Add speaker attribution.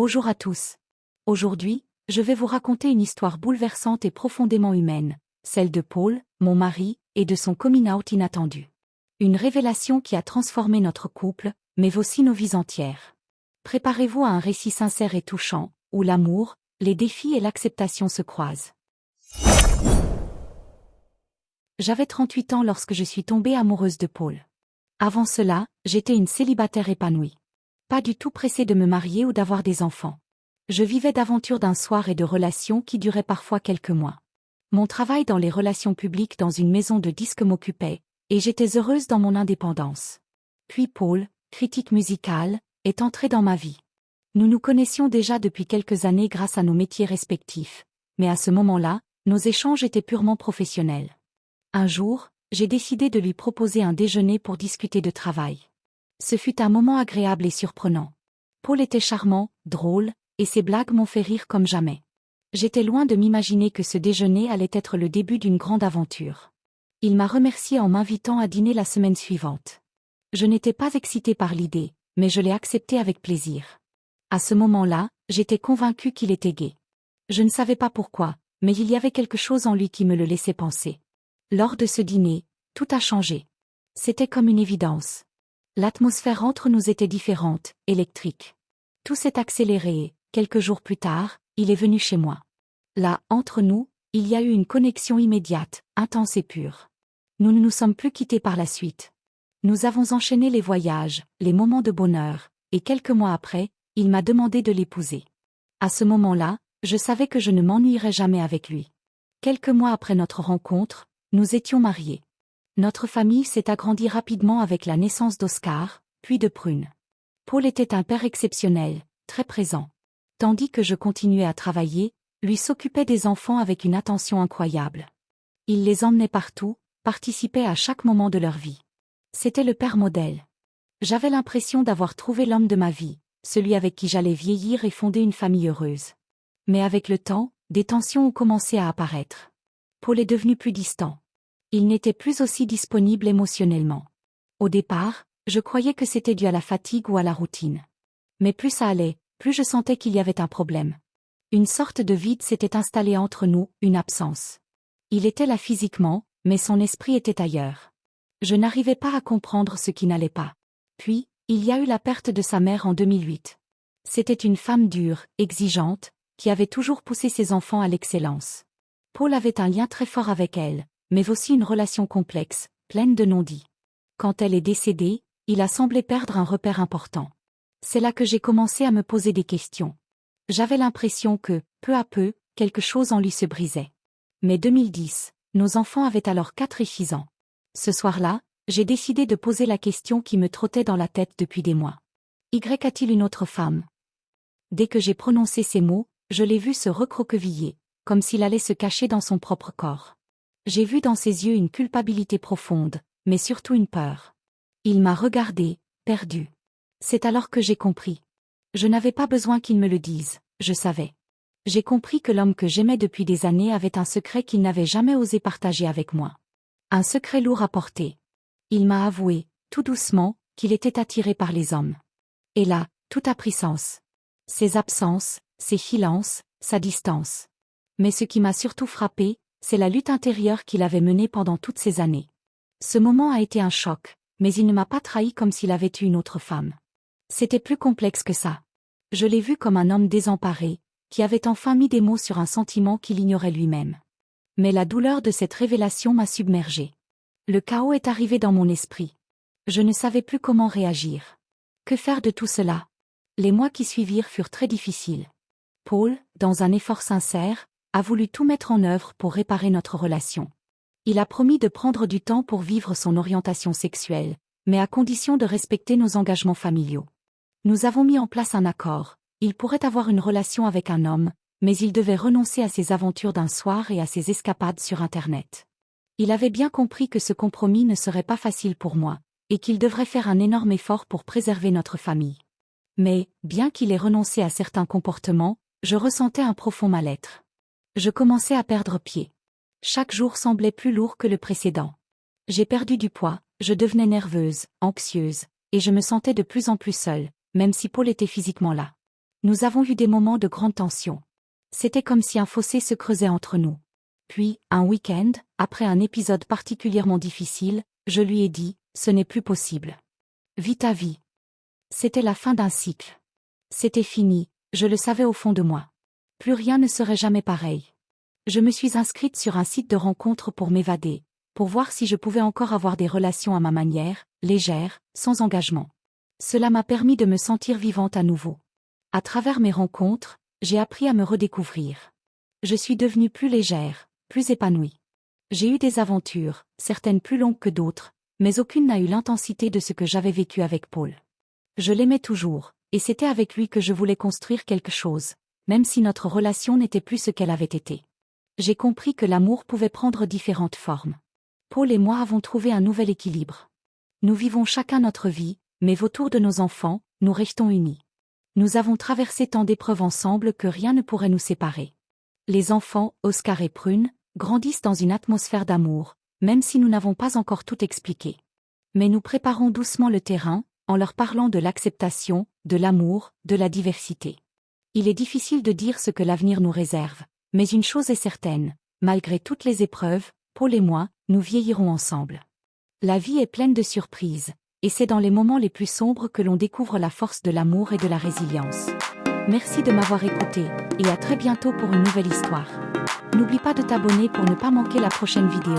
Speaker 1: Bonjour à tous. Aujourd'hui, je vais vous raconter une histoire bouleversante et profondément humaine, celle de Paul, mon mari, et de son coming out inattendu. Une révélation qui a transformé notre couple, mais aussi nos vies entières. Préparez-vous à un récit sincère et touchant, où l'amour, les défis et l'acceptation se croisent. J'avais 38 ans lorsque je suis tombée amoureuse de Paul. Avant cela, j'étais une célibataire épanouie. Pas du tout pressée de me marier ou d'avoir des enfants. Je vivais d'aventures d'un soir et de relations qui duraient parfois quelques mois. Mon travail dans les relations publiques dans une maison de disques m'occupait, et j'étais heureuse dans mon indépendance. Puis Paul, critique musical, est entré dans ma vie. Nous nous connaissions déjà depuis quelques années grâce à nos métiers respectifs, mais à ce moment-là, nos échanges étaient purement professionnels. Un jour, j'ai décidé de lui proposer un déjeuner pour discuter de travail. Ce fut un moment agréable et surprenant. Paul était charmant, drôle, et ses blagues m'ont fait rire comme jamais. J'étais loin de m'imaginer que ce déjeuner allait être le début d'une grande aventure. Il m'a remercié en m'invitant à dîner la semaine suivante. Je n'étais pas excitée par l'idée, mais je l'ai accepté avec plaisir. À ce moment-là, j'étais convaincue qu'il était gay. Je ne savais pas pourquoi, mais il y avait quelque chose en lui qui me le laissait penser. Lors de ce dîner, tout a changé. C'était comme une évidence. L'atmosphère entre nous était différente, électrique. Tout s'est accéléré et, quelques jours plus tard, il est venu chez moi. Là, entre nous, il y a eu une connexion immédiate, intense et pure. Nous ne nous sommes plus quittés par la suite. Nous avons enchaîné les voyages, les moments de bonheur, et quelques mois après, il m'a demandé de l'épouser. À ce moment-là, je savais que je ne m'ennuierais jamais avec lui. Quelques mois après notre rencontre, nous étions mariés. Notre famille s'est agrandie rapidement avec la naissance d'Oscar, puis de Prune. Paul était un père exceptionnel, très présent. Tandis que je continuais à travailler, lui s'occupait des enfants avec une attention incroyable. Il les emmenait partout, participait à chaque moment de leur vie. C'était le père modèle. J'avais l'impression d'avoir trouvé l'homme de ma vie, celui avec qui j'allais vieillir et fonder une famille heureuse. Mais avec le temps, des tensions ont commencé à apparaître. Paul est devenu plus distant. Il n'était plus aussi disponible émotionnellement. Au départ, je croyais que c'était dû à la fatigue ou à la routine. Mais plus ça allait, plus je sentais qu'il y avait un problème. Une sorte de vide s'était installé entre nous, une absence. Il était là physiquement, mais son esprit était ailleurs. Je n'arrivais pas à comprendre ce qui n'allait pas. Puis, il y a eu la perte de sa mère en 2008. C'était une femme dure, exigeante, qui avait toujours poussé ses enfants à l'excellence. Paul avait un lien très fort avec elle, mais aussi une relation complexe, pleine de non-dits. Quand elle est décédée, il a semblé perdre un repère important. C'est là que j'ai commencé à me poser des questions. J'avais l'impression que, peu à peu, quelque chose en lui se brisait. Mais 2010, nos enfants avaient alors 4 et 6 ans. Ce soir-là, j'ai décidé de poser la question qui me trottait dans la tête depuis des mois. Y a-t-il une autre femme? Dès que j'ai prononcé ces mots, je l'ai vu se recroqueviller, comme s'il allait se cacher dans son propre corps. J'ai vu dans ses yeux une culpabilité profonde, mais surtout une peur. Il m'a regardé, perdu. C'est alors que j'ai compris. Je n'avais pas besoin qu'il me le dise, je savais. J'ai compris que l'homme que j'aimais depuis des années avait un secret qu'il n'avait jamais osé partager avec moi. Un secret lourd à porter. Il m'a avoué, tout doucement, qu'il était attiré par les hommes. Et là, tout a pris sens. Ses absences, ses silences, sa distance. Mais ce qui m'a surtout frappé, c'est la lutte intérieure qu'il avait menée pendant toutes ces années. Ce moment a été un choc, mais il ne m'a pas trahi comme s'il avait eu une autre femme. C'était plus complexe que ça. Je l'ai vu comme un homme désemparé, qui avait enfin mis des mots sur un sentiment qu'il ignorait lui-même. Mais la douleur de cette révélation m'a submergée. Le chaos est arrivé dans mon esprit. Je ne savais plus comment réagir. Que faire de tout cela? Les mois qui suivirent furent très difficiles. Paul, dans un effort sincère, a voulu tout mettre en œuvre pour réparer notre relation. Il a promis de prendre du temps pour vivre son orientation sexuelle, mais à condition de respecter nos engagements familiaux. Nous avons mis en place un accord. Il pourrait avoir une relation avec un homme, mais il devait renoncer à ses aventures d'un soir et à ses escapades sur Internet. Il avait bien compris que ce compromis ne serait pas facile pour moi, et qu'il devrait faire un énorme effort pour préserver notre famille. Mais, bien qu'il ait renoncé à certains comportements, je ressentais un profond mal-être. Je commençais à perdre pied. Chaque jour semblait plus lourd que le précédent. J'ai perdu du poids, je devenais nerveuse, anxieuse, et je me sentais de plus en plus seule, même si Paul était physiquement là. Nous avons eu des moments de grande tension. C'était comme si un fossé se creusait entre nous. Puis, un week-end, après un épisode particulièrement difficile, je lui ai dit, ce n'est plus possible. Vis ta vie. C'était la fin d'un cycle. C'était fini, je le savais au fond de moi. Plus rien ne serait jamais pareil. Je me suis inscrite sur un site de rencontres pour m'évader, pour voir si je pouvais encore avoir des relations à ma manière, légères, sans engagement. Cela m'a permis de me sentir vivante à nouveau. À travers mes rencontres, j'ai appris à me redécouvrir. Je suis devenue plus légère, plus épanouie. J'ai eu des aventures, certaines plus longues que d'autres, mais aucune n'a eu l'intensité de ce que j'avais vécu avec Paul. Je l'aimais toujours, et c'était avec lui que je voulais construire quelque chose, même si notre relation n'était plus ce qu'elle avait été. J'ai compris que l'amour pouvait prendre différentes formes. Paul et moi avons trouvé un nouvel équilibre. Nous vivons chacun notre vie, mais autour de nos enfants, nous restons unis. Nous avons traversé tant d'épreuves ensemble que rien ne pourrait nous séparer. Les enfants, Oscar et Prune, grandissent dans une atmosphère d'amour, même si nous n'avons pas encore tout expliqué. Mais nous préparons doucement le terrain, en leur parlant de l'acceptation, de l'amour, de la diversité. Il est difficile de dire ce que l'avenir nous réserve, mais une chose est certaine, malgré toutes les épreuves, Paul et moi, nous vieillirons ensemble. La vie est pleine de surprises, et c'est dans les moments les plus sombres que l'on découvre la force de l'amour et de la résilience. Merci de m'avoir écouté, et à très bientôt pour une nouvelle histoire. N'oublie pas de t'abonner pour ne pas manquer la prochaine vidéo.